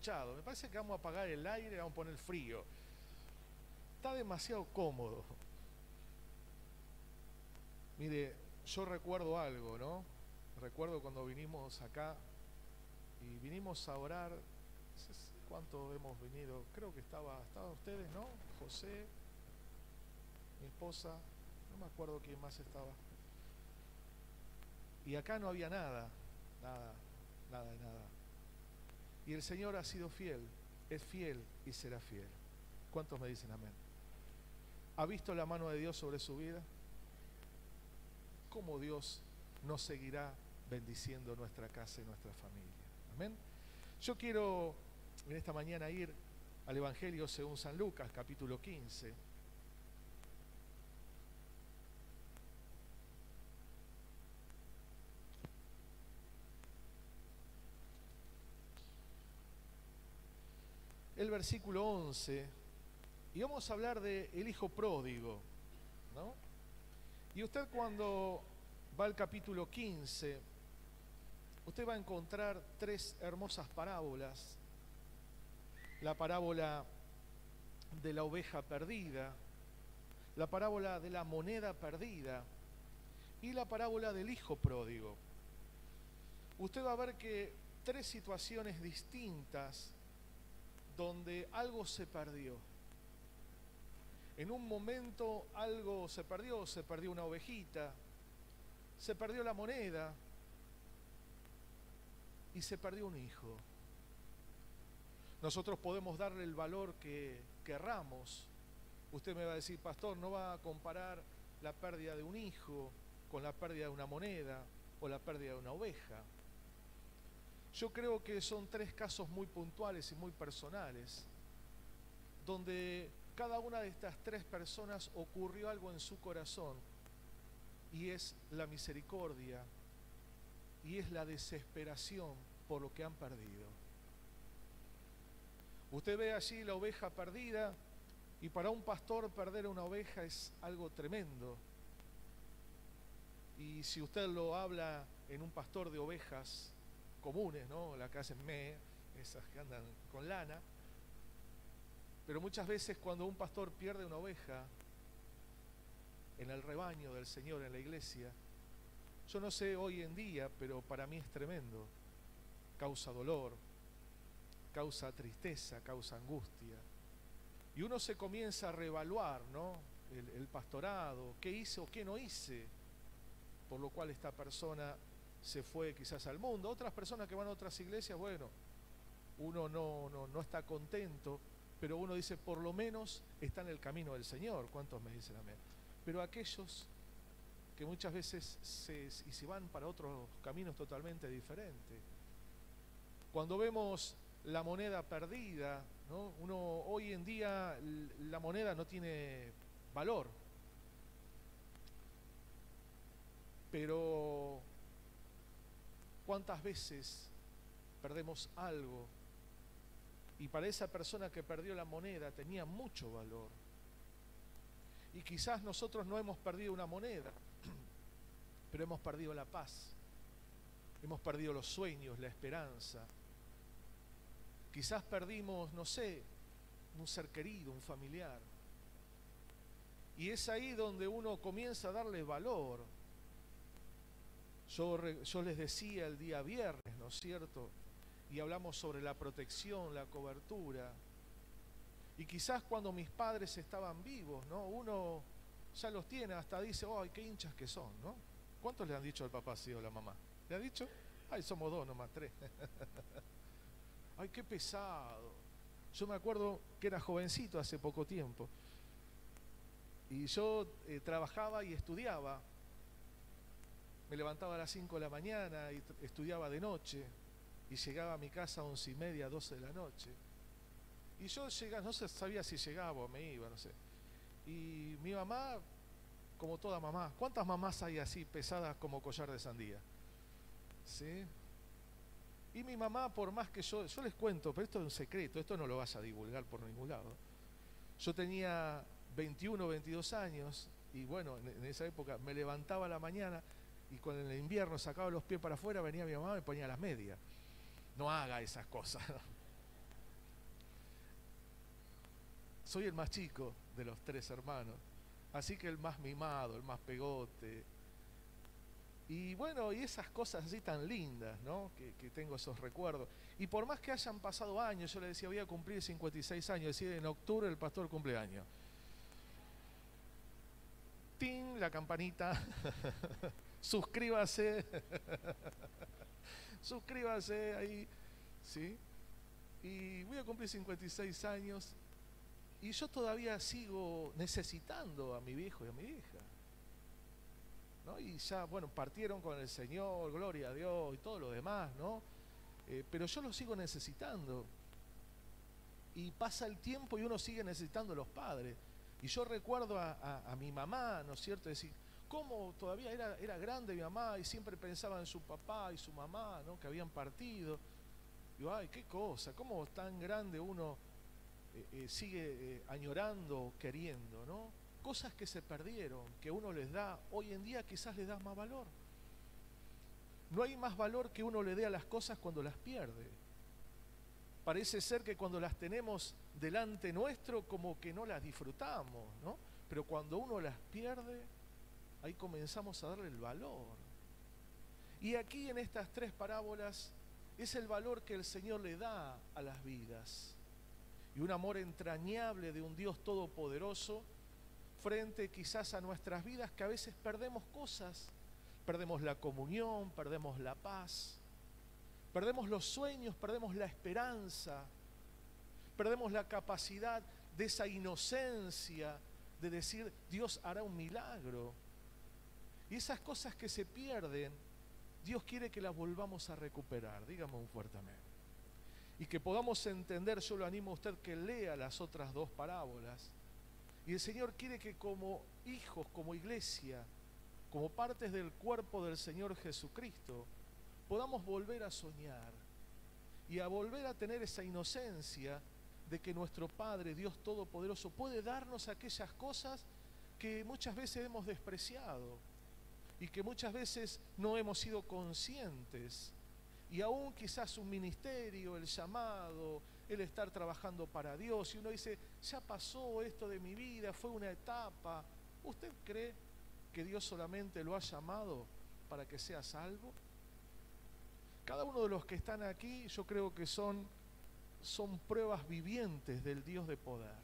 acolchado. Me parece que vamos a apagar el aire, vamos a poner frío. Está demasiado cómodo. Mire, yo recuerdo algo, ¿no? Recuerdo cuando vinimos acá y vinimos a orar. No sé cuánto hemos venido. Creo que estaban ustedes, ¿no? José, mi esposa, no me acuerdo quién más estaba. Y acá no había nada, nada, nada de nada. Y el Señor ha sido fiel, es fiel y será fiel. ¿Cuántos me dicen amén? ¿Ha visto la mano de Dios sobre su vida? ¿Cómo Dios nos seguirá bendiciendo nuestra casa y nuestra familia? Amén. Yo quiero en esta mañana ir al Evangelio según San Lucas, capítulo 15. El versículo 11, y vamos a hablar del hijo pródigo, ¿no? Y usted cuando va al capítulo 15, usted va a encontrar tres hermosas parábolas. La parábola de la oveja perdida, la parábola de la moneda perdida y la parábola del hijo pródigo. Usted va a ver que tres situaciones distintas donde algo se perdió. En un momento algo se perdió una ovejita, se perdió la moneda y se perdió un hijo. Nosotros podemos darle el valor que querramos. Usted me va a decir, pastor, no va a comparar la pérdida de un hijo con la pérdida de una moneda o la pérdida de una oveja. Yo creo que son tres casos muy puntuales y muy personales, donde cada una de estas tres personas ocurrió algo en su corazón, y es la misericordia y es la desesperación por lo que han perdido. Usted ve allí la oveja perdida, y para un pastor perder una oveja es algo tremendo. Y si usted lo habla en un pastor de ovejas comunes, ¿no? La que hacen esas que andan con lana. Pero muchas veces cuando un pastor pierde una oveja en el rebaño del Señor, en la iglesia, yo no sé hoy en día, pero para mí es tremendo. Causa dolor, causa tristeza, causa angustia. Y uno se comienza a reevaluar, ¿no? El pastorado, qué hice o qué no hice, por lo cual esta persona se fue quizás al mundo. Otras personas que van a otras iglesias, bueno, uno no está contento, pero uno dice, por lo menos está en el camino del Señor. ¿Cuántos me dicen amén? Pero aquellos que muchas veces se van para otros caminos totalmente diferentes. Cuando vemos la moneda perdida, ¿no? Uno hoy en día la moneda no tiene valor, pero ¿cuántas veces perdemos algo y para esa persona que perdió la moneda tenía mucho valor? Y quizás nosotros no hemos perdido una moneda, pero hemos perdido la paz, hemos perdido los sueños, la esperanza. Quizás perdimos, no sé, un ser querido, un familiar. Y es ahí donde uno comienza a darle valor. Yo les decía el día viernes, ¿no es cierto? Y hablamos sobre la protección, la cobertura. Y quizás cuando mis padres estaban vivos, ¿no? Uno ya los tiene, hasta dice, ¡ay, qué hinchas que son!, ¿no? ¿Cuántos le han dicho al papá sí o a la mamá? ¿Le han dicho? ¡Ay, somos dos, nomás tres! ¡Ay, qué pesado! Yo me acuerdo que era jovencito hace poco tiempo. Y yo trabajaba y estudiaba. Me levantaba a las 5 de la mañana y estudiaba de noche. Y llegaba a mi casa a 11:30, 12 de la noche. Y yo llegaba, no sabía si llegaba o me iba, no sé. Y mi mamá, como toda mamá, ¿cuántas mamás hay así pesadas como collar de sandía? ¿Sí? Y mi mamá, por más que yo les cuento, pero esto es un secreto, esto no lo vas a divulgar por ningún lado. Yo tenía 21, 22 años y bueno, en esa época me levantaba a la mañana y cuando en el invierno sacaba los pies para afuera, venía mi mamá y me ponía las medias. No haga esas cosas. Soy el más chico de los 3 hermanos, así que el más mimado, el más pegote. Y bueno, y esas cosas así tan lindas, ¿no? Que tengo esos recuerdos. Y por más que hayan pasado años, yo le decía, voy a cumplir 56 años, es decir, en octubre el pastor cumpleaños. ¡Ting! La campanita. Suscríbase. Suscríbase ahí, ¿sí? Y voy a cumplir 56 años y yo todavía sigo necesitando a mi viejo y a mi hija, ¿no? Y ya, bueno, partieron con el Señor, gloria a Dios y todo lo demás, ¿no? Pero yo los sigo necesitando. Y pasa el tiempo y uno sigue necesitando a los padres. Y yo recuerdo a mi mamá, ¿no es cierto? Decir, cómo todavía era grande mi mamá y siempre pensaba en su papá y su mamá, ¿no? Que habían partido. Digo, ay, qué cosa, cómo tan grande uno sigue añorando, queriendo, ¿no? Cosas que se perdieron, que uno les da, hoy en día quizás les das más valor. No hay más valor que uno le dé a las cosas cuando las pierde. Parece ser que cuando las tenemos delante nuestro como que no las disfrutamos, ¿no? Pero cuando uno las pierde, ahí comenzamos a darle el valor. Y aquí en estas 3 parábolas es el valor que el Señor le da a las vidas. Y un amor entrañable de un Dios todopoderoso frente quizás a nuestras vidas que a veces perdemos cosas. Perdemos la comunión, perdemos la paz, perdemos los sueños, perdemos la esperanza, perdemos la capacidad de esa inocencia de decir, Dios hará un milagro. Y esas cosas que se pierden, Dios quiere que las volvamos a recuperar, dígame un fuerte amén. Y que podamos entender, yo lo animo a usted que lea las otras 2 parábolas. Y el Señor quiere que como hijos, como iglesia, como partes del cuerpo del Señor Jesucristo, podamos volver a soñar y a volver a tener esa inocencia de que nuestro Padre, Dios Todopoderoso, puede darnos aquellas cosas que muchas veces hemos despreciado y que muchas veces no hemos sido conscientes. Y aún quizás un ministerio, el llamado, el estar trabajando para Dios, y uno dice, ya pasó esto de mi vida, fue una etapa. ¿Usted cree que Dios solamente lo ha llamado para que sea salvo? Cada uno de los que están aquí, yo creo que son pruebas vivientes del Dios de poder.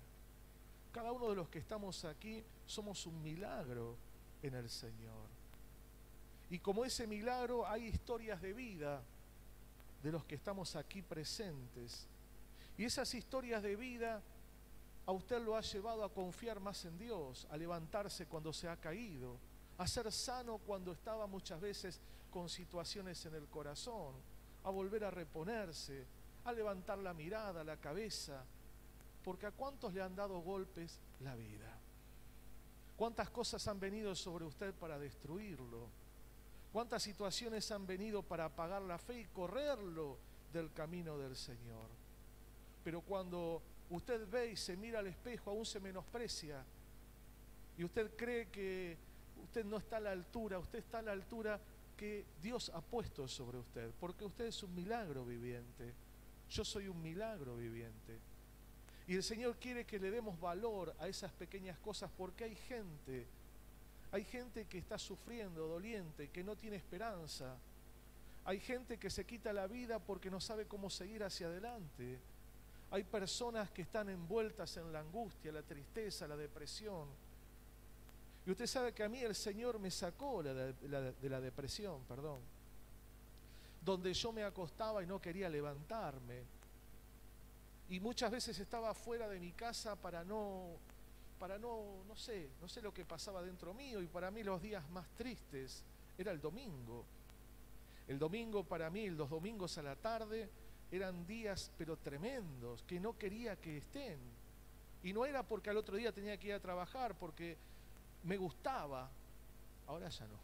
Cada uno de los que estamos aquí somos un milagro en el Señor. Y como ese milagro hay historias de vida de los que estamos aquí presentes. Y esas historias de vida a usted lo ha llevado a confiar más en Dios, a levantarse cuando se ha caído, a ser sano cuando estaba muchas veces con situaciones en el corazón, a volver a reponerse, a levantar la mirada, la cabeza, porque ¿a cuántos le han dado golpes la vida? ¿Cuántas cosas han venido sobre usted para destruirlo? ¿Cuántas situaciones han venido para apagar la fe y correrlo del camino del Señor? Pero cuando usted ve y se mira al espejo, aún se menosprecia, y usted cree que usted no está a la altura, usted está a la altura que Dios ha puesto sobre usted, porque usted es un milagro viviente. Yo soy un milagro viviente. Y el Señor quiere que le demos valor a esas pequeñas cosas, porque hay gente que está sufriendo, doliente, que no tiene esperanza. Hay gente que se quita la vida porque no sabe cómo seguir hacia adelante. Hay personas que están envueltas en la angustia, la tristeza, la depresión. Y usted sabe que a mí el Señor me sacó de la depresión, donde yo me acostaba y no quería levantarme. Y muchas veces estaba fuera de mi casa no sé lo que pasaba dentro mío, y para mí los días más tristes era el domingo. El domingo para mí, los domingos a la tarde, eran días pero tremendos, que no quería que estén. Y no era porque al otro día tenía que ir a trabajar, porque me gustaba. Ahora ya no.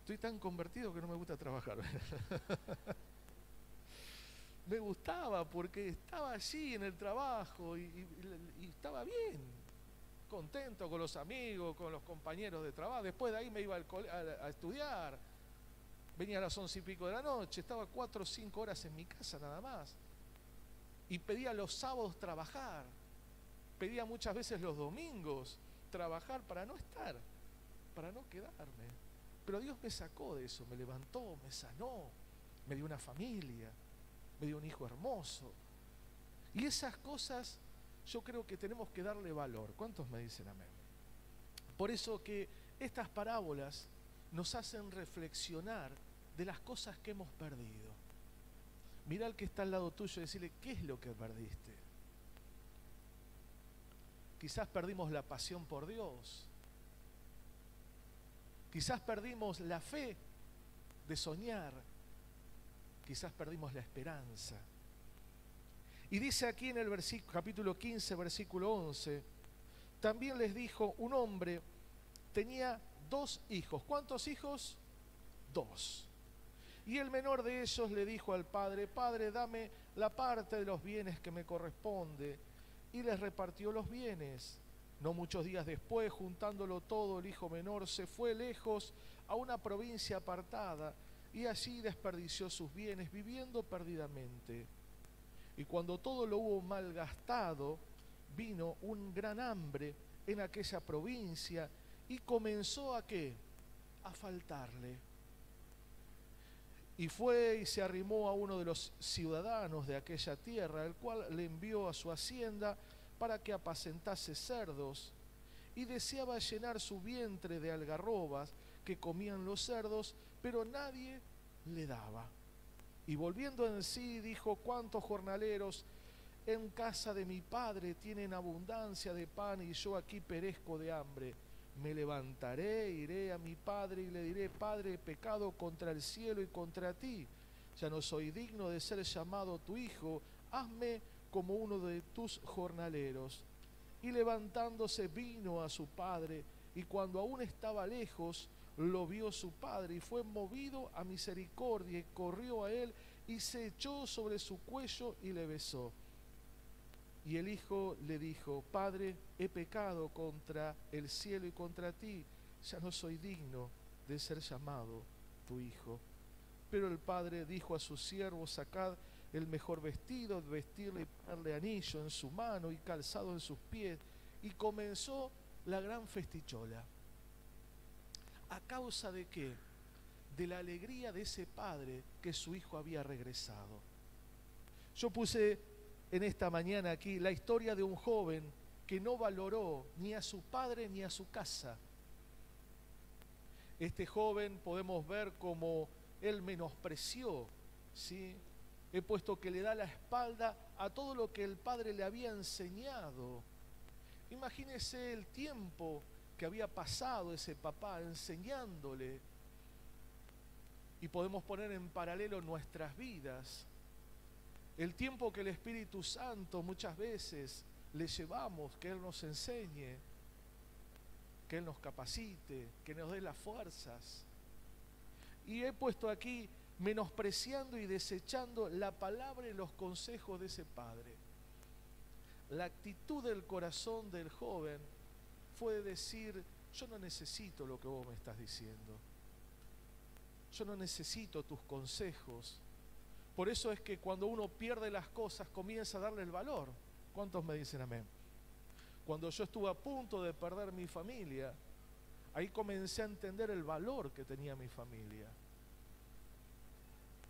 Estoy tan convertido que no me gusta trabajar. Me gustaba porque estaba allí en el trabajo y estaba bien, contento con los amigos, con los compañeros de trabajo. Después de ahí me iba a estudiar, venía a las 11:00 y pico de la noche, estaba 4 o 5 horas en mi casa nada más. y pedía los sábados trabajar, pedía muchas veces los domingos trabajar para no estar, para no quedarme. Pero Dios me sacó de eso, me levantó, me sanó, me dio una familia, me dio un hijo hermoso. Y esas cosas yo creo que tenemos que darle valor. ¿Cuántos me dicen amén? Por eso que estas parábolas nos hacen reflexionar de las cosas que hemos perdido. Mirá al que está al lado tuyo y decirle, ¿qué es lo que perdiste? Quizás perdimos la pasión por Dios. Quizás perdimos la fe de soñar. Quizás perdimos la esperanza. Y dice aquí en el capítulo 15, versículo 11, también les dijo, un hombre tenía 2 hijos. ¿Cuántos hijos? 2. Y el menor de ellos le dijo al padre, Padre, dame la parte de los bienes que me corresponde. Y les repartió los bienes. No muchos días después, juntándolo todo, el hijo menor se fue lejos a una provincia apartada y allí desperdició sus bienes, viviendo perdidamente. Y cuando todo lo hubo malgastado, vino un gran hambre en aquella provincia y comenzó ¿a qué? A faltarle. Y fue y se arrimó a uno de los ciudadanos de aquella tierra, el cual le envió a su hacienda para que apacentase cerdos, y deseaba llenar su vientre de algarrobas que comían los cerdos, pero nadie le daba. Y volviendo en sí, dijo, ¿cuántos jornaleros en casa de mi padre tienen abundancia de pan y yo aquí perezco de hambre? Me levantaré, iré a mi padre y le diré, Padre, he pecado contra el cielo y contra ti. Ya no soy digno de ser llamado tu hijo, hazme como uno de tus jornaleros. Y levantándose vino a su padre, y cuando aún estaba lejos, lo vio su padre, y fue movido a misericordia, y corrió a él, y se echó sobre su cuello y le besó. Y el hijo le dijo, Padre, he pecado contra el cielo y contra ti, ya no soy digno de ser llamado tu hijo. Pero el padre dijo a sus siervos, sacad el mejor vestido, vestirle y ponerle anillo en su mano y calzado en sus pies. Y comenzó la gran festichola. ¿A causa de qué? De la alegría de ese padre que su hijo había regresado. Yo puse en esta mañana aquí la historia de un joven que no valoró ni a su padre ni a su casa. Este joven podemos ver como él menospreció, ¿sí? He puesto que le da la espalda a todo lo que el padre le había enseñado. Imagínese el tiempo que había pasado ese papá enseñándole. Y podemos poner en paralelo nuestras vidas. El tiempo que el Espíritu Santo muchas veces le llevamos, que Él nos enseñe, que Él nos capacite, que nos dé las fuerzas. Y he puesto aquí menospreciando y desechando la palabra y los consejos de ese padre. La actitud del corazón del joven fue de decir, yo no necesito lo que vos me estás diciendo. Yo no necesito tus consejos. Por eso es que cuando uno pierde las cosas comienza a darle el valor. ¿Cuántos me dicen amén? Cuando yo estuve a punto de perder mi familia, ahí comencé a entender el valor que tenía mi familia.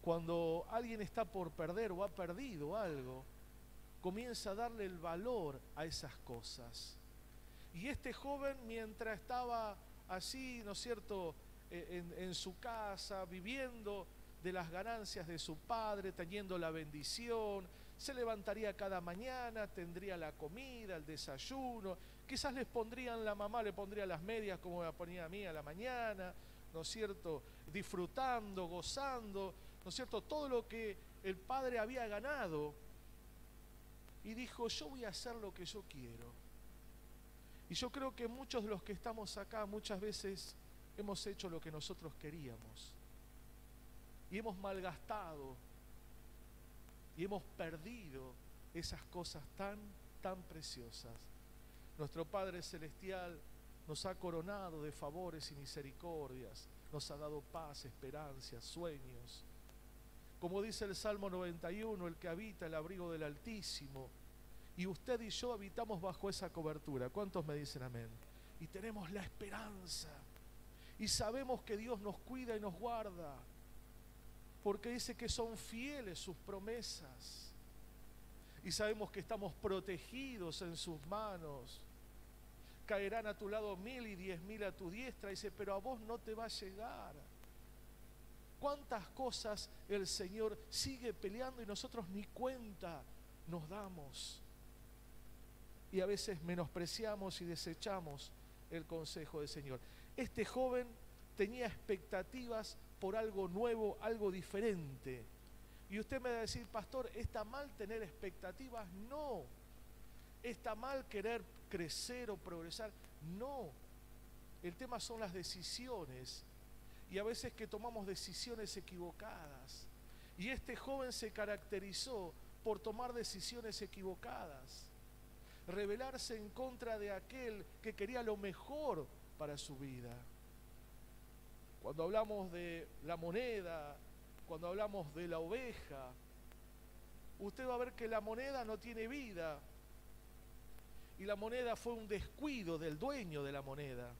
Cuando alguien está por perder o ha perdido algo, comienza a darle el valor a esas cosas. Y este joven, mientras estaba así, ¿no es cierto?, en su casa, viviendo de las ganancias de su padre, teniendo la bendición, se levantaría cada mañana, tendría la comida, el desayuno, quizás la mamá le pondría las medias como me ponía a mí a la mañana, ¿no es cierto?, disfrutando, gozando, ¿no es cierto?, todo lo que el padre había ganado, y dijo, yo voy a hacer lo que yo quiero. Y yo creo que muchos de los que estamos acá muchas veces hemos hecho lo que nosotros queríamos. Y hemos malgastado y hemos perdido esas cosas tan preciosas. Nuestro Padre Celestial nos ha coronado de favores y misericordias, nos ha dado paz, esperanza, sueños. Como dice el Salmo 91, el que habita el abrigo del Altísimo. Y usted y yo habitamos bajo esa cobertura. ¿Cuántos me dicen amén? Y tenemos la esperanza. Y sabemos que Dios nos cuida y nos guarda. Porque dice que son fieles sus promesas. Y sabemos que estamos protegidos en sus manos. Caerán a tu lado 1000 y 10.000 a tu diestra. Dice, pero a vos no te va a llegar. ¿Cuántas cosas el Señor sigue peleando y nosotros ni cuenta nos damos? Y a veces menospreciamos y desechamos el consejo del Señor. Este joven tenía expectativas por algo nuevo, algo diferente. Y usted me va a decir, pastor, ¿está mal tener expectativas? No. ¿Está mal querer crecer o progresar? No. El tema son las decisiones. Y a veces que tomamos decisiones equivocadas. Y este joven se caracterizó por tomar decisiones equivocadas. Rebelarse en contra de aquel que quería lo mejor para su vida. Cuando hablamos de la moneda, cuando hablamos de la oveja, usted va a ver que la moneda no tiene vida. Y la moneda fue un descuido del dueño de la moneda.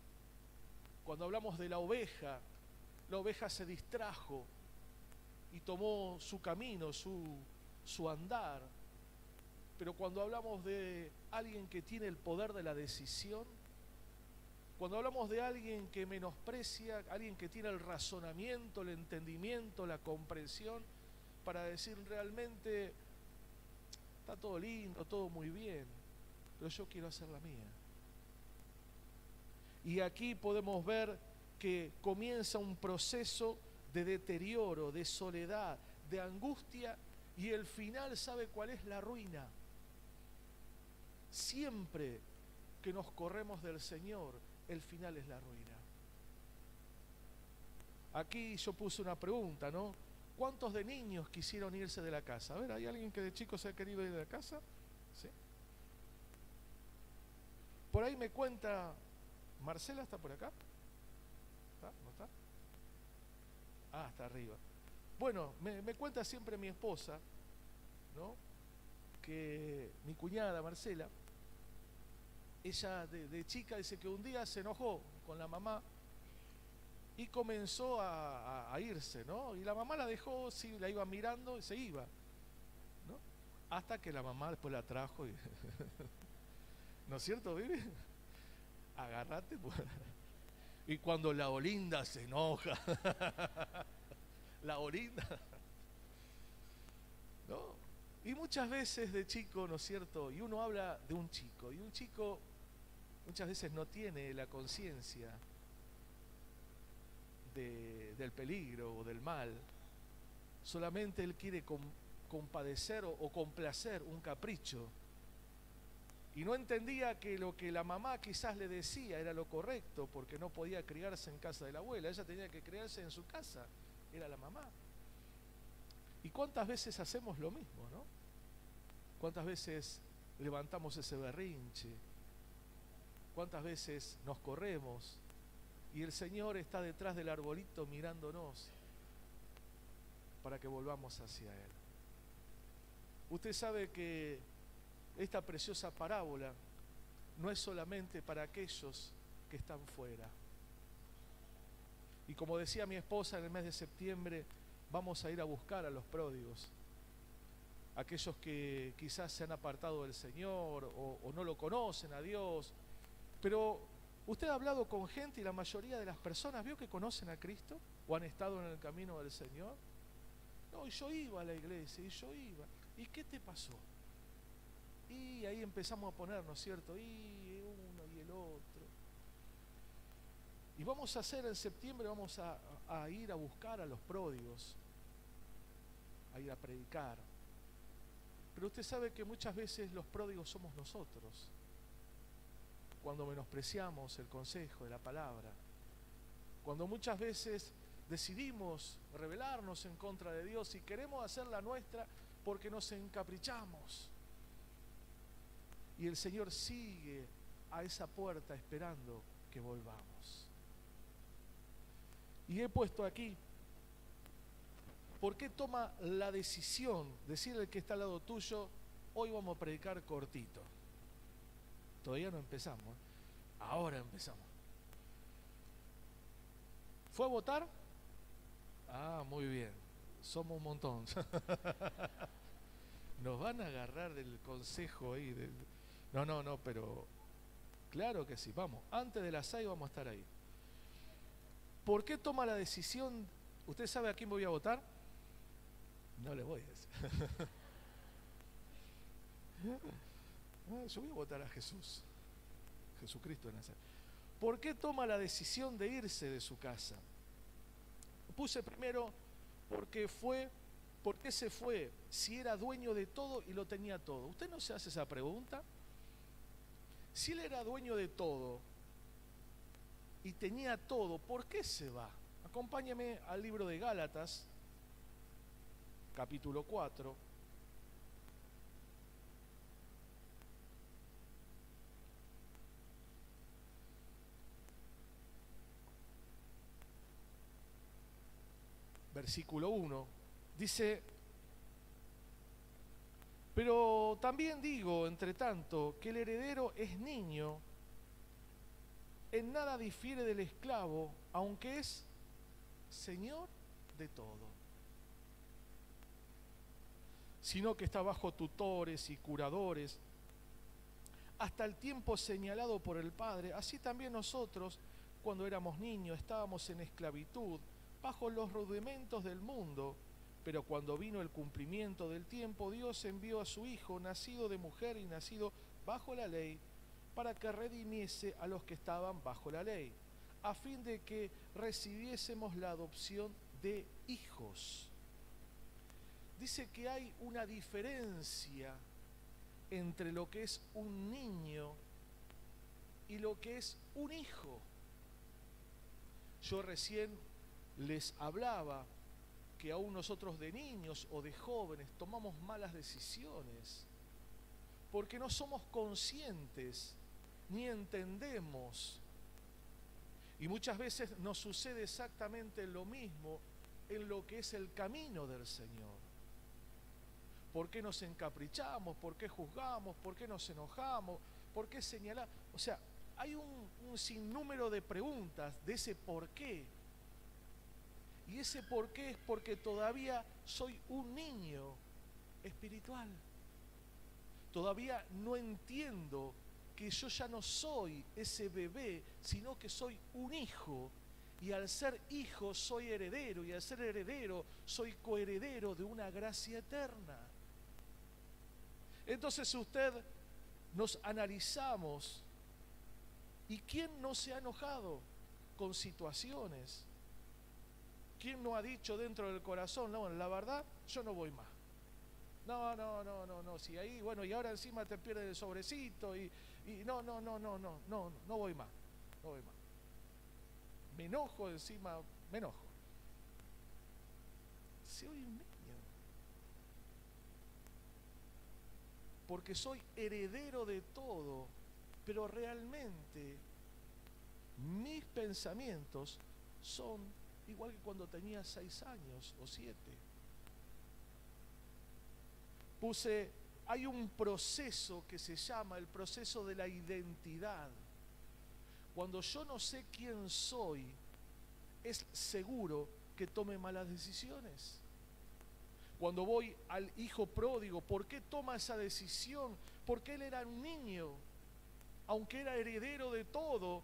Cuando hablamos de la oveja se distrajo y tomó su camino, su andar. Pero cuando hablamos de alguien que tiene el poder de la decisión, cuando hablamos de alguien que menosprecia, alguien que tiene el razonamiento, el entendimiento, la comprensión, para decir realmente está todo lindo, todo muy bien, pero yo quiero hacer la mía. Y aquí podemos ver que comienza un proceso de deterioro, de soledad, de angustia, y el final, ¿sabe cuál es? La ruina. Siempre que nos corremos del Señor, el final es la ruina. Aquí yo puse una pregunta, ¿no? ¿Cuántos de niños quisieron irse de la casa? A ver, ¿hay alguien que de chico se ha querido ir de la casa? ¿Sí? Por ahí me cuenta, ¿Marcela está por acá? ¿Está? ¿No está? Ah, está arriba. Bueno, me cuenta siempre mi esposa, ¿no? Que mi cuñada Marcela, ella de chica dice que un día se enojó con la mamá y comenzó a irse, ¿no? Y la mamá la dejó, sí, la iba mirando y se iba, ¿no? Hasta que la mamá después la trajo y ¿no es cierto, Vivi? Agárrate, pues. Y cuando la Olinda se enoja, la Olinda, ¿no? Y muchas veces de chico, ¿no es cierto? Y uno habla de un chico, y un chico muchas veces no tiene la conciencia del peligro o del mal. Solamente él quiere compadecer o complacer un capricho. Y no entendía que lo que la mamá quizás le decía era lo correcto, porque no podía criarse en casa de la abuela, ella tenía que criarse en su casa, era la mamá. ¿Y cuántas veces hacemos lo mismo, no? ¿Cuántas veces levantamos ese berrinche? ¿Cuántas veces nos corremos? Y el Señor está detrás del arbolito mirándonos para que volvamos hacia Él. Usted sabe que esta preciosa parábola no es solamente para aquellos que están fuera. Y como decía mi esposa, en el mes de septiembre vamos a ir a buscar a los pródigos, aquellos que quizás se han apartado del Señor o no lo conocen a Dios. Pero usted ha hablado con gente y la mayoría de las personas vio que conocen a Cristo o han estado en el camino del Señor. No, y yo iba a la iglesia, y yo iba. ¿Y qué te pasó? Y ahí empezamos a poner, ¿no es cierto? Y uno y el otro. Y vamos a hacer en septiembre, vamos a ir a buscar a los pródigos, a ir a predicar. Pero usted sabe que muchas veces los pródigos somos nosotros, cuando menospreciamos el consejo de la palabra, cuando muchas veces decidimos rebelarnos en contra de Dios y queremos hacer la nuestra porque nos encaprichamos. Y el Señor sigue a esa puerta esperando que volvamos. Y he puesto aquí ¿Por qué toma la decisión, decirle al que está al lado tuyo, hoy vamos a predicar cortito? Todavía no empezamos, ¿eh? Ahora empezamos. ¿Fue a votar? Ah, muy bien. Somos un montón. Nos van a agarrar del consejo ahí. No, pero claro que sí. Vamos, antes de las 6 vamos a estar ahí. ¿Por qué toma la decisión? ¿Usted sabe a quién voy a votar? No le voy a decir. Yo voy a votar a Jesús. Jesucristo de Nazaret. ¿Por qué toma la decisión de irse de su casa? Puse primero por qué se fue, si era dueño de todo y lo tenía todo. ¿Usted no se hace esa pregunta? Si él era dueño de todo y tenía todo, ¿por qué se va? Acompáñame al libro de Gálatas, capítulo 4. Versículo 1, dice: pero también digo, entre tanto, que el heredero es niño, en nada difiere del esclavo, aunque es señor de todo, sino que está bajo tutores y curadores, hasta el tiempo señalado por el Padre. Así también nosotros, cuando éramos niños, estábamos en esclavitud, bajo los rudimentos del mundo, pero cuando vino el cumplimiento del tiempo, Dios envió a su Hijo, nacido de mujer y nacido bajo la ley, para que redimiese a los que estaban bajo la ley, a fin de que recibiésemos la adopción de hijos. Dice que hay una diferencia entre lo que es un niño y lo que es un hijo. Yo recién les hablaba que aún nosotros de niños o de jóvenes tomamos malas decisiones porque no somos conscientes ni entendemos, y muchas veces nos sucede exactamente lo mismo en lo que es el camino del Señor. ¿Por qué nos encaprichamos? ¿Por qué juzgamos? ¿Por qué nos enojamos? ¿Por qué señalamos? O sea, hay un sinnúmero de preguntas de ese por qué. Y ese por qué es porque todavía soy un niño espiritual. Todavía no entiendo que yo ya no soy ese bebé, sino que soy un hijo. Y al ser hijo soy heredero, y al ser heredero soy coheredero de una gracia eterna. Entonces nos analizamos, ¿y quién no se ha enojado con situaciones? ¿Quién no ha dicho dentro del corazón, no, la verdad, yo no voy más? No, si ahí, bueno, y ahora encima te pierdes el sobrecito y no voy más, no voy más. Me enojo encima, me enojo. Soy un niño. Porque soy heredero de todo, pero realmente mis pensamientos son igual que cuando tenía 6 años o 7. Hay un proceso que se llama el proceso de la identidad. Cuando yo no sé quién soy, es seguro que tome malas decisiones. Cuando voy al hijo pródigo, ¿por qué toma esa decisión? Porque él era un niño, aunque era heredero de todo,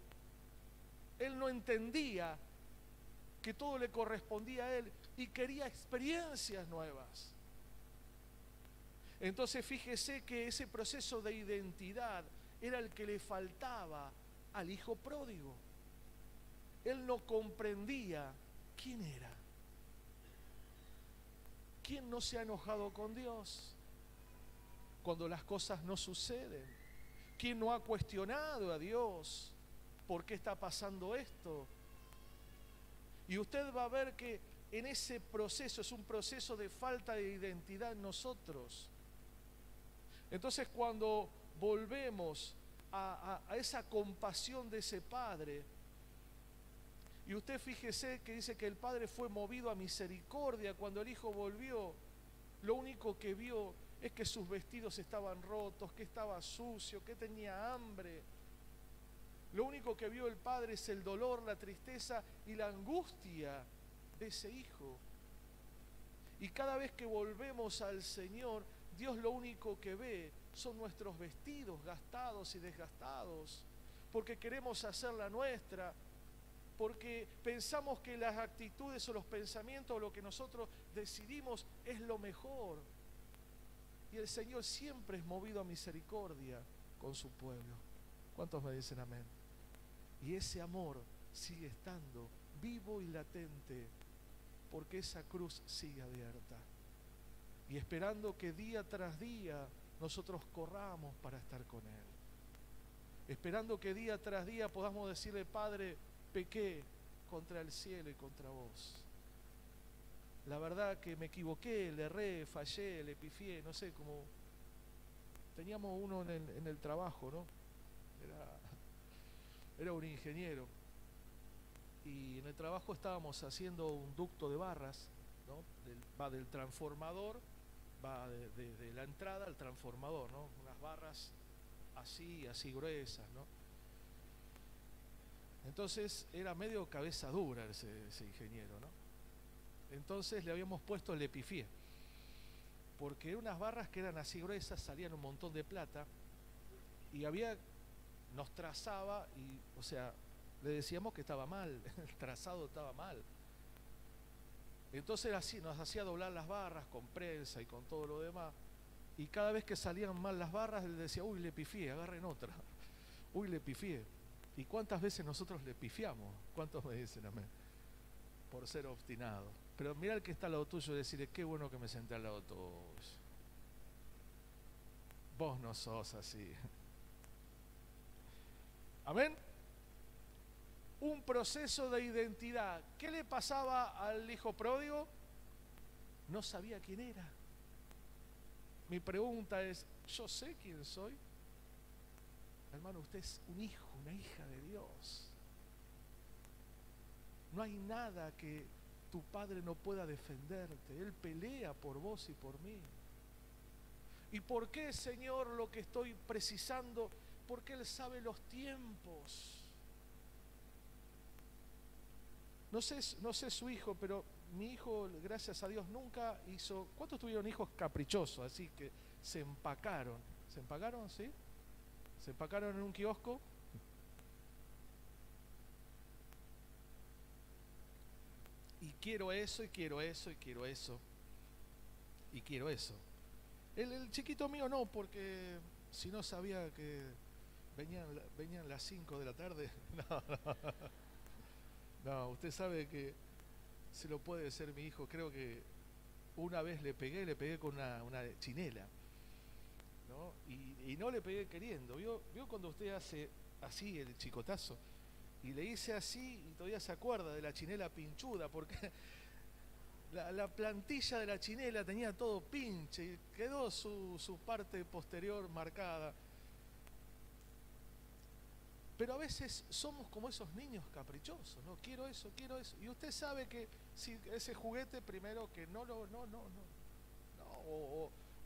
él no entendía que todo le correspondía a él y quería experiencias nuevas. Entonces fíjese que ese proceso de identidad era el que le faltaba al hijo pródigo. Él no comprendía quién era. ¿Quién no se ha enojado con Dios cuando las cosas no suceden? ¿Quién no ha cuestionado a Dios? ¿Por qué está pasando esto? Y usted va a ver que en ese proceso es un proceso de falta de identidad en nosotros. Entonces cuando volvemos a esa compasión de ese padre, Y usted fíjese que dice que el padre fue movido a misericordia cuando el hijo volvió. Lo único que vio es que sus vestidos estaban rotos, que estaba sucio, que tenía hambre. Lo único que vio el padre es el dolor, la tristeza y la angustia de ese hijo. Y cada vez que volvemos al Señor, Dios lo único que ve son nuestros vestidos gastados y desgastados, porque queremos hacer la nuestra, porque pensamos que las actitudes o los pensamientos o lo que nosotros decidimos es lo mejor. Y el Señor siempre es movido a misericordia con su pueblo. ¿Cuántos me dicen amén? Y ese amor sigue estando vivo y latente, porque esa cruz sigue abierta. Y esperando que día tras día nosotros corramos para estar con Él. Esperando que día tras día podamos decirle: Padre, pequé contra el cielo y contra vos. La verdad que me equivoqué, le erré, fallé, le pifié, no sé, como teníamos uno en el trabajo, ¿no? Era un ingeniero. Y en el trabajo estábamos haciendo un ducto de barras, ¿no? Va del transformador, va de la entrada al transformador, ¿no? Unas barras así gruesas, ¿no? Entonces era medio cabeza dura ese ingeniero, ¿no? Entonces le habíamos puesto el epifié, porque eran unas barras que eran así gruesas, salían un montón de plata, y nos trazaba, y o sea, le decíamos que estaba mal, el trazado estaba mal. Entonces así nos hacía doblar las barras con prensa y con todo lo demás, y cada vez que salían mal las barras, él decía: uy, le pifié, agarren otra, uy, le pifié. ¿Y cuántas veces nosotros le pifiamos? ¿Cuántos me dicen amén? Por ser obstinado. Pero mira el que está al lado tuyo y decirle: qué bueno que me senté al lado tuyo. Vos no sos así. Amén. Un proceso de identidad. ¿Qué le pasaba al hijo pródigo? No sabía quién era. Mi pregunta es: ¿yo sé quién soy? Hermano, usted es un hijo, una hija de Dios. No hay nada que tu padre no pueda defenderte. Él pelea por vos y por mí. ¿Y por qué, Señor, lo que estoy precisando? Porque Él sabe los tiempos. No sé su hijo, pero mi hijo, gracias a Dios, nunca hizo... ¿Cuántos tuvieron hijos caprichosos? Así que se empacaron. ¿Se empacaron, sí? ¿Se empacaron en un kiosco? Y quiero eso, y quiero eso, y quiero eso, y quiero eso. El chiquito mío no, porque si no sabía que venían las 5 de la tarde. No, usted sabe que se lo puede decir mi hijo. Creo que una vez le pegué con una chinela, ¿no? Y no le pegué queriendo. ¿Vio cuando usted hace así el chicotazo? Y le hice así y todavía se acuerda de la chinela pinchuda, porque la plantilla de la chinela tenía todo pinche y quedó su parte posterior marcada. Pero a veces somos como esos niños caprichosos, ¿no? Quiero eso, quiero eso. Y usted sabe que si ese juguete primero que no,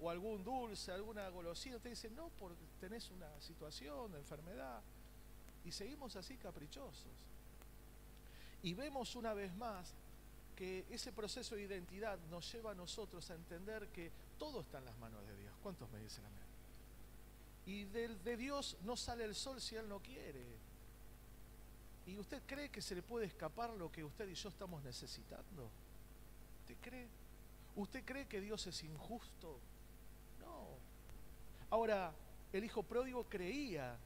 o algún dulce, alguna golosina, usted dice no, porque tenés una situación de enfermedad. Y seguimos así caprichosos. Y vemos una vez más que ese proceso de identidad nos lleva a nosotros a entender que todo está en las manos de Dios. ¿Cuántos me dicen amén? Y de Dios no sale el sol si Él no quiere. ¿Y usted cree que se le puede escapar lo que usted y yo estamos necesitando? ¿Usted cree? ¿Usted cree que Dios es injusto? No. Ahora, el hijo pródigo creía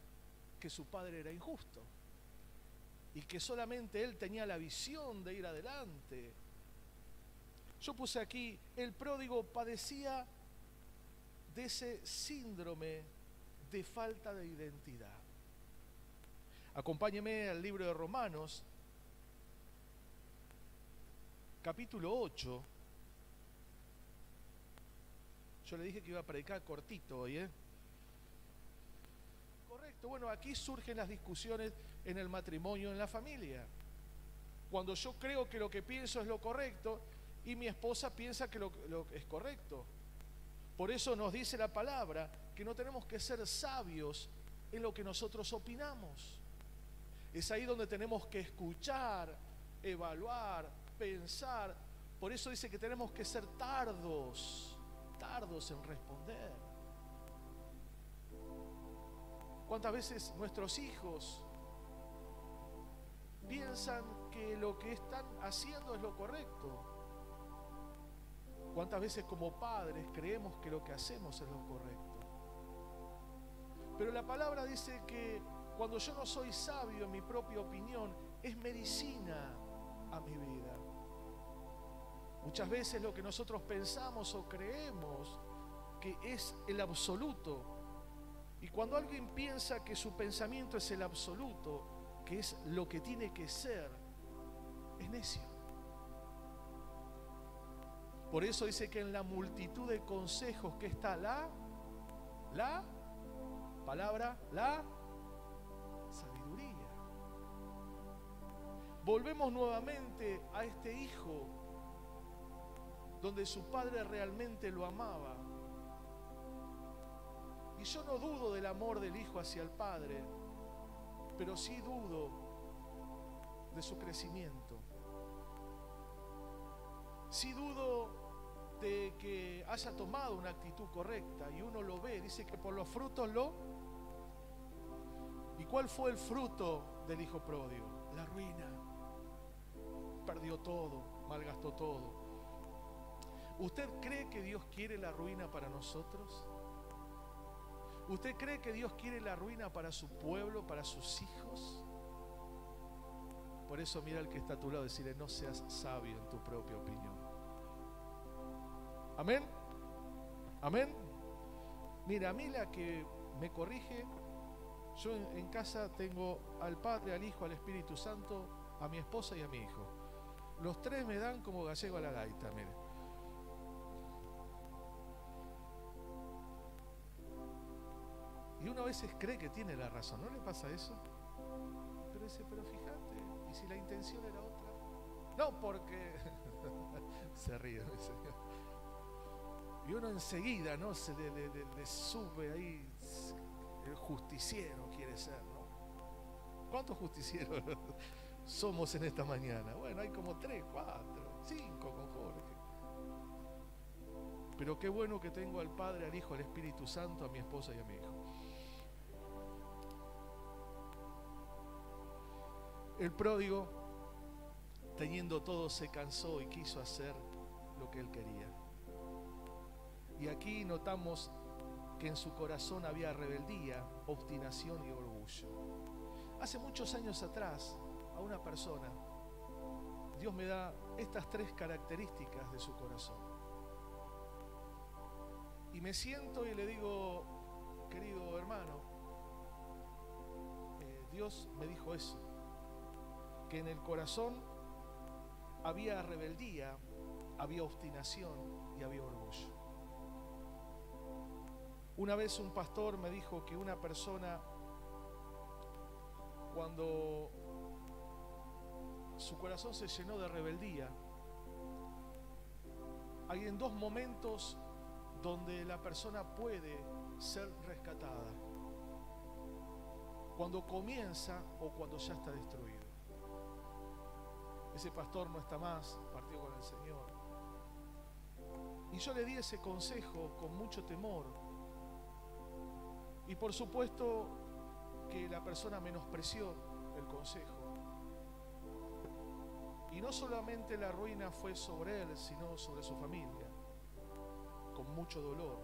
que su padre era injusto y que solamente él tenía la visión de ir adelante. Yo puse aquí: el pródigo padecía de ese síndrome de falta de identidad. Acompáñeme al libro de Romanos, capítulo 8. Yo le dije que iba a predicar cortito hoy, ¿eh? Correcto. Bueno, aquí surgen las discusiones en el matrimonio, en la familia. Cuando yo creo que lo que pienso es lo correcto y mi esposa piensa que lo es correcto. Por eso nos dice la palabra que no tenemos que ser sabios en lo que nosotros opinamos. Es ahí donde tenemos que escuchar, evaluar, pensar. Por eso dice que tenemos que ser tardos en responder. ¿Cuántas veces nuestros hijos piensan que lo que están haciendo es lo correcto? ¿Cuántas veces como padres creemos que lo que hacemos es lo correcto? Pero la palabra dice que cuando yo no soy sabio en mi propia opinión, es medicina a mi vida. Muchas veces lo que nosotros pensamos o creemos que es el absoluto. Y cuando alguien piensa que su pensamiento es el absoluto, que es lo que tiene que ser, es necio. Por eso dice que en la multitud de consejos que está la palabra, la sabiduría. Volvemos nuevamente a este hijo donde su padre realmente lo amaba. Y yo no dudo del amor del hijo hacia el padre, pero sí dudo de su crecimiento. Sí dudo de que haya tomado una actitud correcta, y uno lo ve, dice que por los frutos ¿Y cuál fue el fruto del hijo pródigo? La ruina. Perdió todo, malgastó todo. ¿Usted cree que Dios quiere la ruina para nosotros? ¿Usted cree que Dios quiere la ruina para su pueblo, para sus hijos? Por eso mira al que está a tu lado y decirle: no seas sabio en tu propia opinión. Amén. Amén. Mira, a mí la que me corrige, yo en casa tengo al Padre, al Hijo, al Espíritu Santo, a mi esposa y a mi hijo. Los tres me dan como gallego a la gaita, mire. Y uno a veces cree que tiene la razón, ¿no le pasa eso? Pero dice, pero fíjate, ¿y si la intención era otra? No, porque... Se ríe el Señor. Y uno enseguida, ¿no? Se le sube ahí, el justiciero quiere ser, ¿no? ¿Cuántos justicieros somos en esta mañana? Bueno, hay como 3, 4, 5 con Jorge. Pero qué bueno que tengo al Padre, al Hijo, al Espíritu Santo, a mi esposa y a mi hijo. El pródigo, teniendo todo, se cansó y quiso hacer lo que él quería. Y aquí notamos que en su corazón había rebeldía, obstinación y orgullo. Hace muchos años atrás, a una persona, Dios me da estas 3 características de su corazón. Y me siento y le digo: querido hermano, Dios me dijo eso, que en el corazón había rebeldía, había obstinación y había orgullo. Una vez un pastor me dijo que una persona, cuando su corazón se llenó de rebeldía, hay en 2 momentos donde la persona puede ser rescatada: cuando comienza o cuando ya está destruido. Ese pastor no está más, partió con el Señor. Y yo le di ese consejo con mucho temor. Y por supuesto que la persona menospreció el consejo. Y no solamente la ruina fue sobre él, sino sobre su familia, con mucho dolor.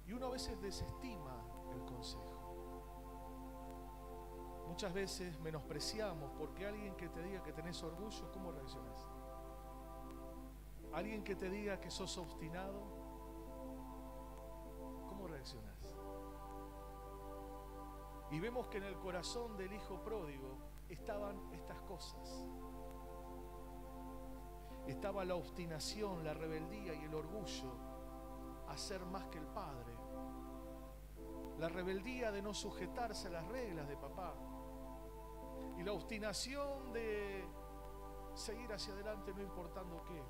Y uno a veces desestima el consejo. Muchas veces menospreciamos, porque alguien que te diga que tenés orgullo, ¿cómo reaccionás? Alguien que te diga que sos obstinado, ¿cómo reaccionás? Y vemos que en el corazón del hijo pródigo estaban estas cosas. Estaba la obstinación, la rebeldía y el orgullo a ser más que el padre. La rebeldía de no sujetarse a las reglas de papá. Y la obstinación de seguir hacia adelante no importando qué.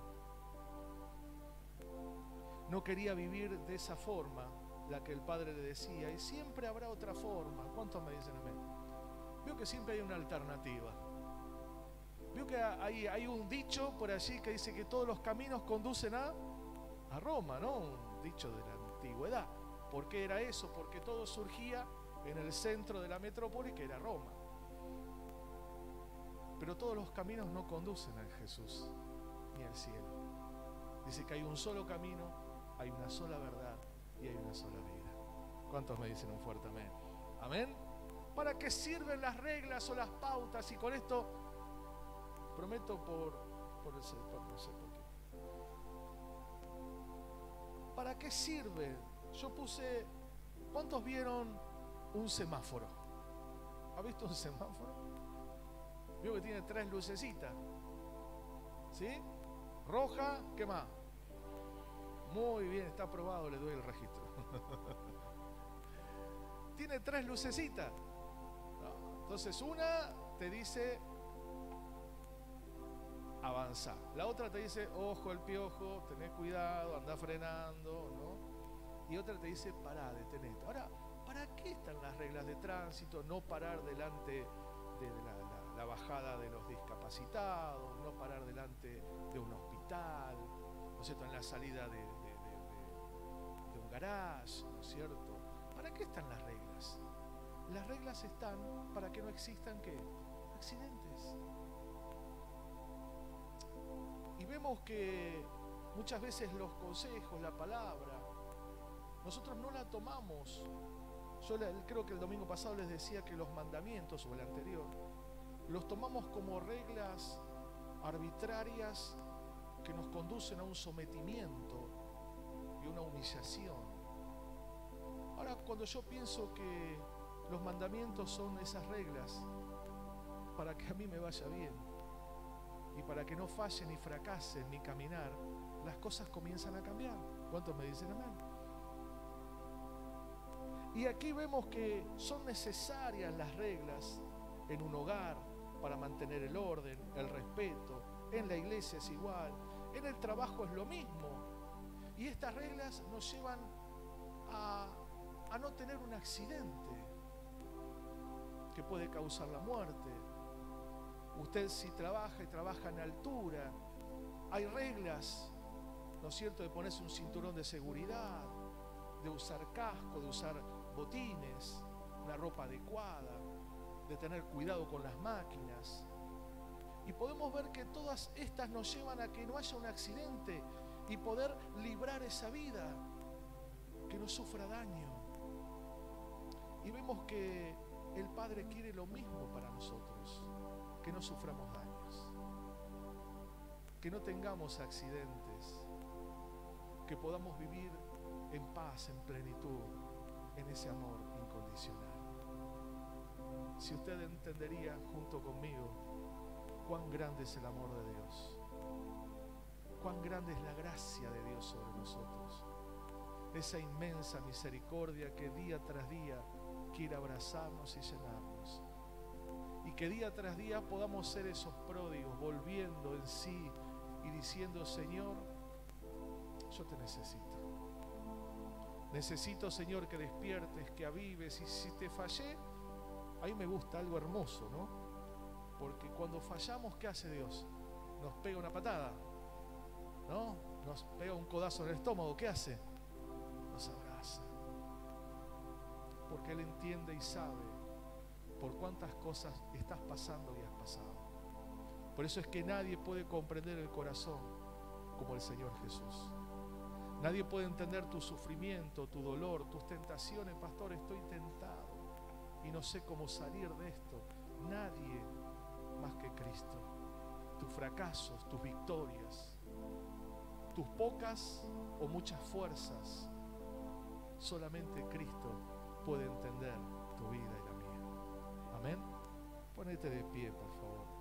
No quería vivir de esa forma, la que el padre le decía, y siempre habrá otra forma. ¿Cuántos me dicen amén? Veo que siempre hay una alternativa. Veo que hay un dicho por allí que dice que todos los caminos conducen a Roma, ¿no? Un dicho de la antigüedad. ¿Por qué era eso? Porque todo surgía en el centro de la metrópoli, que era Roma. Pero todos los caminos no conducen a Jesús ni al cielo. Dice que hay un solo camino, hay una sola verdad y hay una sola vida. ¿Cuántos me dicen un fuerte amén? ¿Amén? ¿Para qué sirven las reglas o las pautas? Y con esto prometo por el sector, no sé por qué. ¿Para qué sirve? Yo puse, ¿cuántos vieron un semáforo? ¿Ha visto un semáforo? Veo que tiene 3 lucecitas. ¿Sí? Roja, ¿qué más? Muy bien, está aprobado, le doy el registro. Tiene 3 lucecitas. ¿No? Entonces una te dice avanzar. La otra te dice, ojo el piojo, tenés cuidado, anda frenando, ¿no? Y otra te dice, pará, detenete. Ahora, ¿para qué están las reglas de tránsito? No parar delante de la bajada de los discapacitados, no parar delante de un hospital, ¿no es cierto? En la salida de un garage, ¿no es cierto? ¿Para qué están las reglas? Las reglas están para que no existan, ¿qué? Accidentes. Y vemos que muchas veces los consejos, la palabra, nosotros no la tomamos. Yo creo que el domingo pasado les decía que los mandamientos, o el anterior, los tomamos como reglas arbitrarias que nos conducen a un sometimiento y una humillación. Ahora, cuando yo pienso que los mandamientos son esas reglas para que a mí me vaya bien y para que no falle ni fracase en mi caminar, las cosas comienzan a cambiar. ¿Cuántos me dicen amén? Y aquí vemos que son necesarias las reglas en un hogar para mantener el orden, el respeto. En la iglesia es igual, en el trabajo es lo mismo. Y estas reglas nos llevan a no tener un accidente que puede causar la muerte. Usted si trabaja y trabaja en altura, hay reglas, ¿no es cierto?, de ponerse un cinturón de seguridad, de usar casco, de usar botines, una ropa adecuada, de tener cuidado con las máquinas. Y podemos ver que todas estas nos llevan a que no haya un accidente y poder librar esa vida, que no sufra daño. Y vemos que el Padre quiere lo mismo para nosotros, que no suframos daños, que no tengamos accidentes, que podamos vivir en paz, en plenitud, en ese amor incondicional. Si usted entendería junto conmigo cuán grande es el amor de Dios, cuán grande es la gracia de Dios sobre nosotros, esa inmensa misericordia que día tras día quiere abrazarnos y llenarnos, y que día tras día podamos ser esos pródigos volviendo en sí y diciendo: Señor, yo te necesito. Necesito, Señor, que despiertes, que avives. Y si te fallé, a mí me gusta algo hermoso, ¿no? Porque cuando fallamos, ¿qué hace Dios? Nos pega una patada, ¿no? Nos pega un codazo en el estómago. ¿Qué hace? Nos abraza. Porque Él entiende y sabe por cuántas cosas estás pasando y has pasado. Por eso es que nadie puede comprender el corazón como el Señor Jesús. Nadie puede entender tu sufrimiento, tu dolor, tus tentaciones. Pastor, estoy tentado y no sé cómo salir de esto. Nadie más que Cristo. Tus fracasos, tus victorias, tus pocas o muchas fuerzas, solamente Cristo puede entender tu vida y la mía. Amén. Ponete de pie, por favor.